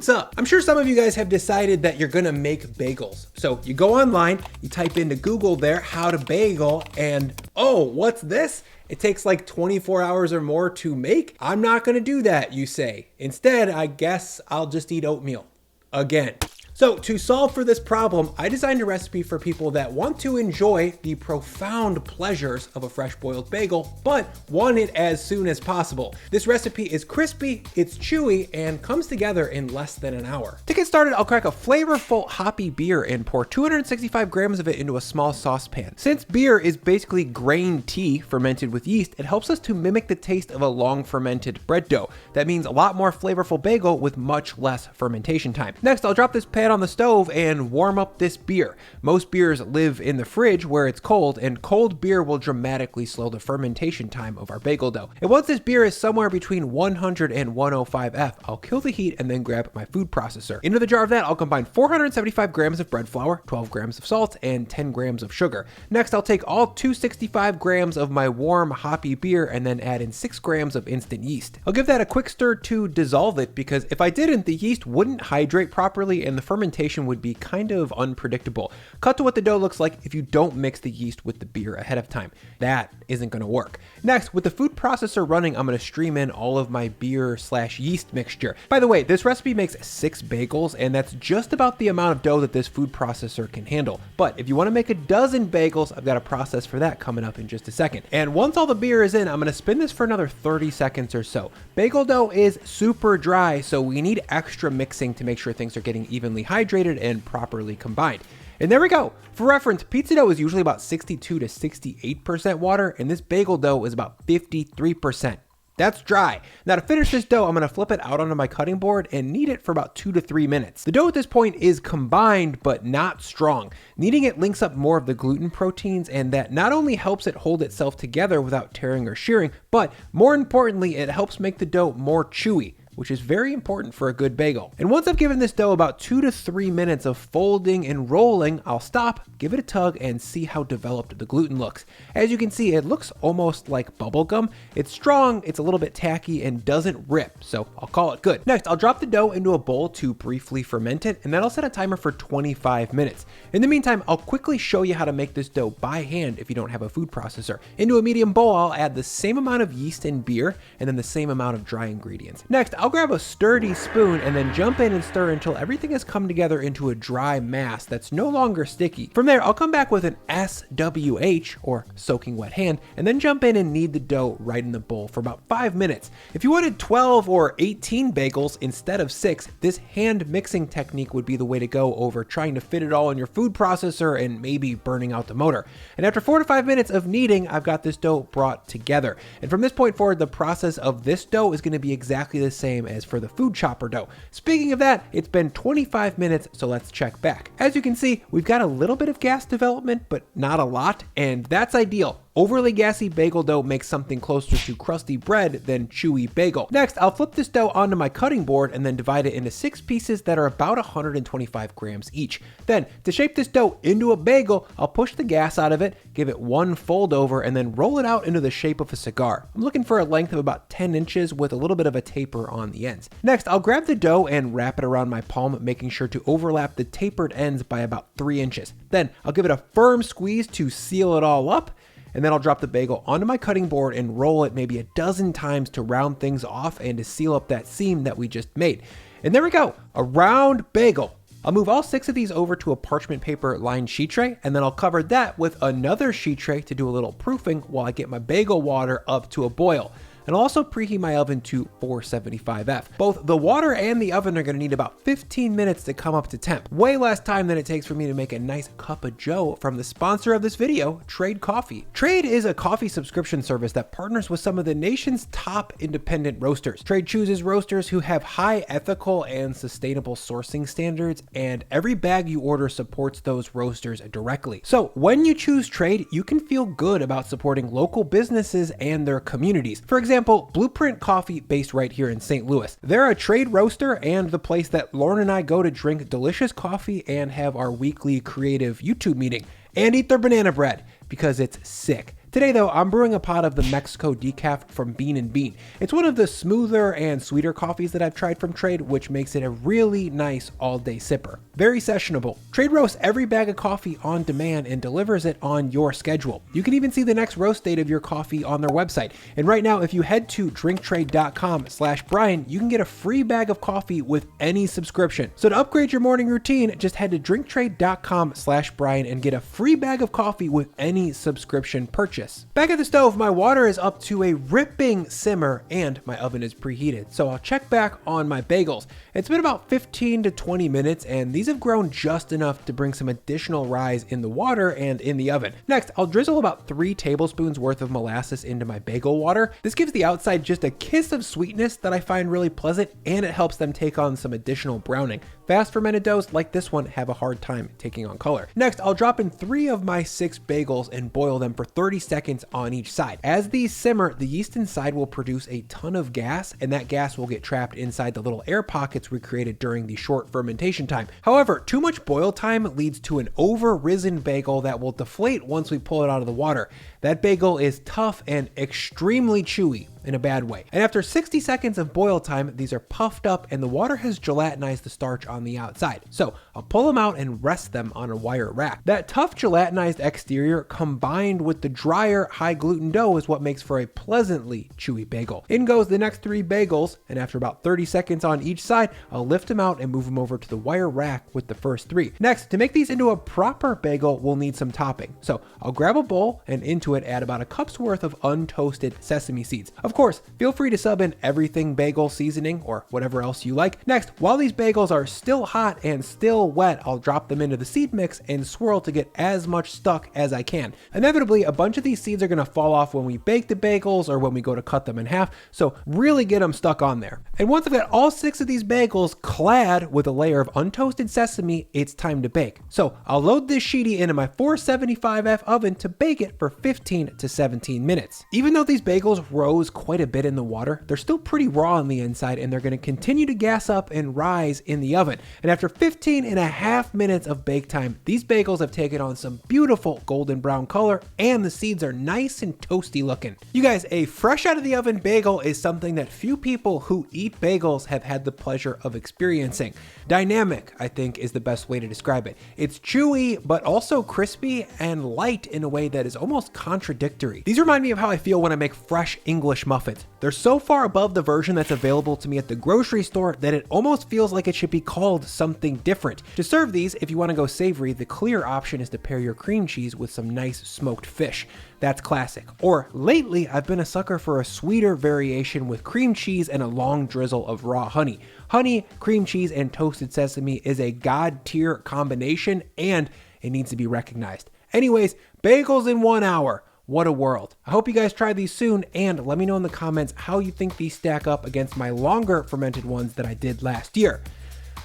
what's up? I'm sure some of you guys have decided that you're gonna make bagels. So you go online, you type into Google there, how to bagel, and oh, what's this? It takes like 24 hours or more to make? I'm not gonna do that, you say. Instead, I guess I'll just eat oatmeal. Again. So to solve for this problem, I designed a recipe for people that want to enjoy the profound pleasures of a fresh boiled bagel, but want it as soon as possible. This recipe is crispy, it's chewy, and comes together in less than an hour. To get started, I'll crack a flavorful hoppy beer and pour 265 grams of it into a small saucepan. Since beer is basically grain tea fermented with yeast, it helps us to mimic the taste of a long fermented bread dough. That means a lot more flavorful bagel with much less fermentation time. Next, I'll drop this pan on the stove and warm up this beer. Most beers live in the fridge where it's cold, and cold beer will dramatically slow the fermentation time of our bagel dough. And once this beer is somewhere between 100 and 105 F, I'll kill the heat and then grab my food processor. Into the jar of that, I'll combine 475 grams of bread flour, 12 grams of salt, and 10 grams of sugar. Next, I'll take all 265 grams of my warm hoppy beer and then add in 6 grams of instant yeast. I'll give that a quick stir to dissolve it, because if I didn't, the yeast wouldn't hydrate properly and the fermentation would be kind of unpredictable. Cut to what the dough looks like if you don't mix the yeast with the beer ahead of time. That isn't going to work. Next, with the food processor running, I'm going to stream in all of my beer/yeast mixture. By the way, this recipe makes 6 bagels, and that's just about the amount of dough that this food processor can handle. But if you want to make a dozen bagels, I've got a process for that coming up in just a second. And once all the beer is in, I'm going to spin this for another 30 seconds or so. Bagel dough is super dry, so we need extra mixing to make sure things are getting evenly hydrated and properly combined. And there we go. For reference, pizza dough is usually about 62 to 68% water, and this bagel dough is about 53%. That's dry. Now to finish this dough, I'm going to flip it out onto my cutting board and knead it for about 2 to 3 minutes. The dough at this point is combined, but not strong. Kneading it links up more of the gluten proteins, and that not only helps it hold itself together without tearing or shearing, but more importantly, it helps make the dough more chewy, which is very important for a good bagel. And once I've given this dough about 2 to 3 minutes of folding and rolling, I'll stop, give it a tug, and see how developed the gluten looks. As you can see, it looks almost like bubble gum. It's strong, it's a little bit tacky, and doesn't rip, so I'll call it good. Next, I'll drop the dough into a bowl to briefly ferment it, and then I'll set a timer for 25 minutes. In the meantime, I'll quickly show you how to make this dough by hand if you don't have a food processor. Into a medium bowl, I'll add the same amount of yeast and beer, and then the same amount of dry ingredients. Next, I'll grab a sturdy spoon and then jump in and stir until everything has come together into a dry mass that's no longer sticky. From there, I'll come back with an SWH, or soaking wet hand, and then jump in and knead the dough right in the bowl for about 5 minutes. If you wanted 12 or 18 bagels instead of 6, this hand mixing technique would be the way to go over trying to fit it all in your food processor and maybe burning out the motor. And after 4 to 5 minutes of kneading, I've got this dough brought together. And from this point forward, the process of this dough is going to be exactly the same as for the food chopper dough. Speaking of that, it's been 25 minutes, so let's check back. As you can see, we've got a little bit of gas development, but not a lot, and that's ideal. Overly gassy bagel dough makes something closer to crusty bread than chewy bagel. Next, I'll flip this dough onto my cutting board and then divide it into 6 pieces that are about 125 grams each. Then, to shape this dough into a bagel, I'll push the gas out of it, give it one fold over, and then roll it out into the shape of a cigar. I'm looking for a length of about 10 inches with a little bit of a taper on the ends. Next, I'll grab the dough and wrap it around my palm, making sure to overlap the tapered ends by about 3 inches. Then, I'll give it a firm squeeze to seal it all up, and then I'll drop the bagel onto my cutting board and roll it maybe a dozen times to round things off and to seal up that seam that we just made. And there we go, a round bagel. I'll move all 6 of these over to a parchment paper lined sheet tray, and then I'll cover that with another sheet tray to do a little proofing while I get my bagel water up to a boil. And I'll also preheat my oven to 475 F. Both the water and the oven are going to need about 15 minutes to come up to temp. Way less time than it takes for me to make a nice cup of joe from the sponsor of this video, Trade Coffee. Trade is a coffee subscription service that partners with some of the nation's top independent roasters. Trade chooses roasters who have high ethical and sustainable sourcing standards, and every bag you order supports those roasters directly. So when you choose Trade, you can feel good about supporting local businesses and their communities. For example, Blueprint Coffee, based right here in St. Louis. They're a Trade roaster and the place that Lauren and I go to drink delicious coffee and have our weekly creative YouTube meeting, and eat their banana bread because it's sick. Today though, I'm brewing a pot of the Mexico Decaf from Bean & Bean. It's one of the smoother and sweeter coffees that I've tried from Trade, which makes it a really nice all-day sipper. Very sessionable. Trade roasts every bag of coffee on demand and delivers it on your schedule. You can even see the next roast date of your coffee on their website. And right now, if you head to drinktrade.com/Brian, you can get a free bag of coffee with any subscription. So to upgrade your morning routine, just head to drinktrade.com/Brian and get a free bag of coffee with any subscription purchase. Back at the stove, my water is up to a ripping simmer and my oven is preheated. So I'll check back on my bagels. It's been about 15 to 20 minutes and these have grown just enough to bring some additional rise in the water and in the oven. Next, I'll drizzle about 3 tablespoons worth of molasses into my bagel water. This gives the outside just a kiss of sweetness that I find really pleasant, and it helps them take on some additional browning. Fast fermented doughs like this one have a hard time taking on color. Next, I'll drop in 3 of my 6 bagels and boil them for 30 seconds on each side. As these simmer, the yeast inside will produce a ton of gas, and that gas will get trapped inside the little air pockets we created during the short fermentation time. However, too much boil time leads to an over-risen bagel that will deflate once we pull it out of the water. That bagel is tough and extremely chewy in a bad way. And after 60 seconds of boil time, these are puffed up and the water has gelatinized the starch on the outside. So I'll pull them out and rest them on a wire rack. That tough gelatinized exterior combined with the drier high gluten dough is what makes for a pleasantly chewy bagel. In goes the next 3 bagels, and after about 30 seconds on each side, I'll lift them out and move them over to the wire rack with the first 3. Next, to make these into a proper bagel, we'll need some topping. So I'll grab a bowl and into it add about a cup's worth of untoasted sesame seeds. Of course, feel free to sub in everything bagel seasoning or whatever else you like. Next, while these bagels are still hot and still wet, I'll drop them into the seed mix and swirl to get as much stuck as I can. Inevitably, a bunch of these seeds are going to fall off when we bake the bagels or when we go to cut them in half, so really get them stuck on there. And once I've got all 6 of these bagels clad with a layer of untoasted sesame, it's time to bake. So I'll load this sheetie into my 475F oven to bake it for 15 to 17 minutes. Even though these bagels rose quite a bit in the water, they're still pretty raw on the inside and they're going to continue to gas up and rise in the oven. And after 15 and a half minutes of bake time, these bagels have taken on some beautiful golden brown color and the seeds are nice and toasty looking. You guys, a fresh out of the oven bagel is something that few people who eat bagels have had the pleasure of experiencing. Dynamic, I think, is the best way to describe it. It's chewy, but also crispy and light in a way that is almost contradictory. These remind me of how I feel when I make fresh English muffins. They're so far above the version that's available to me at the grocery store that it almost feels like it should be called something different. To serve these, if you want to go savory, the clear option is to pair your cream cheese with some nice smoked fish. That's classic. Or lately, I've been a sucker for a sweeter variation with cream cheese and a long drizzle of raw honey. Honey, cream cheese, and toasted sesame is a god tier combination and it needs to be recognized. Anyways, bagels in 1 hour. What a world. I hope you guys try these soon and let me know in the comments how you think these stack up against my longer fermented ones that I did last year.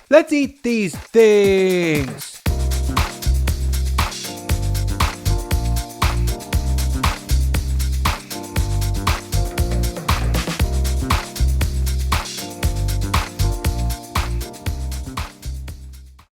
Let's eat these things.